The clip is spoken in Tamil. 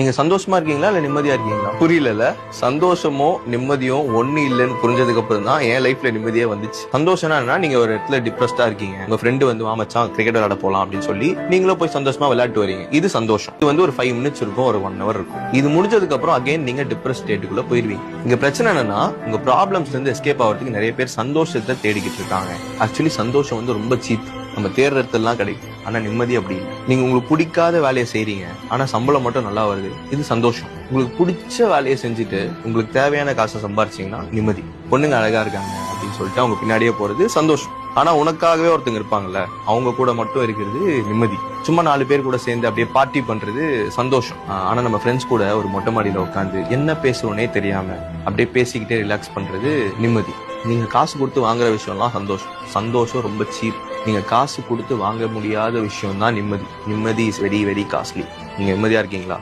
நீங்க சந்தோஷமா இருக்கீங்களா இல்ல நிம்மதியா இருக்கீங்களா? புரியல. சந்தோஷமோ நிம்மதியும் ஒண்ணு இல்லைன்னு புரிஞ்சதுக்கு அப்புறம் தான் என் லைஃப்ல நிம்மதியே வந்துச்சு. சந்தோஷம்னா என்ன, நீங்க ஒரு இடத்துல டிப்ரெஸ்டா இருக்கீங்க, உங்க ஃப்ரெண்டு வந்து வா மச்சான் கிரிக்கெட் விளையாட போலாம் அப்படின்னு சொல்லி நீங்களும் போய் சந்தோஷமா விளையாட்டு வரீங்க. இது சந்தோஷம். இது வந்து ஒரு 5 மினிட்ஸ் இருக்கும், ஒரு 1 hour இருக்கும். இது முடிஞ்சதுக்கு அப்புறம் அகைன் நீங்க டிப்ரெஸ் ஸ்டேட்டுக்குள்ள போயிருவீங்க. இங்க பிரச்சனை என்னன்னா, உங்க ப்ராப்ளம்ஸ்ல இருந்து எஸ்கேப் ஆகிறதுக்கு நிறைய பேர் சந்தோஷத்தை தேடிக்கிட்டு இருக்காங்க. ஆக்சுவலி சந்தோஷம் வந்து ரொம்ப சீப், நம்ம தேடுற இடத்துலாம் கிடைக்கும். ஆனா நிம்மதி அப்படி இல்லை. நீங்க உங்களுக்கு பிடிக்காத வேலையை செய்றீங்க, ஆனா சம்பளம் மட்டும் நல்லா வருது, இது சந்தோஷம். உங்களுக்கு பிடிச்ச வேலையை செஞ்சுட்டு உங்களுக்கு தேவையான காசை சம்பாரிச்சீங்கன்னா நிம்மதி. பொண்ணுங்க அழகா இருக்காங்க அப்படின்னு சொல்லிட்டு அவங்க பின்னாடியே போறது சந்தோஷம். ஆனா உனக்காகவே ஒருத்தங்க இருப்பாங்கல்ல, அவங்க கூட மட்டும் இருக்கிறது நிம்மதி. சும்மா 4 பேர் கூட சேர்ந்து அப்படியே பார்ட்டி பண்றது சந்தோஷம். ஆனா நம்ம ஃப்ரெண்ட்ஸ் கூட ஒரு மொட்டை மாடியில உட்காந்து என்ன பேசுறோன்னே தெரியாம அப்படியே பேசிக்கிட்டே ரிலாக்ஸ் பண்றது நிம்மதி. நீங்க காசு கொடுத்து வாங்குற விஷயம்லாம் சந்தோஷம். சந்தோஷம் ரொம்ப சீப். நீங்க காசு கொடுத்து வாங்க முடியாத விஷயம் தான் நிம்மதி. நிம்மதி இஸ் வெரி வெரி காஸ்ட்லி. நீங்க நிம்மதியா இருக்கீங்களா?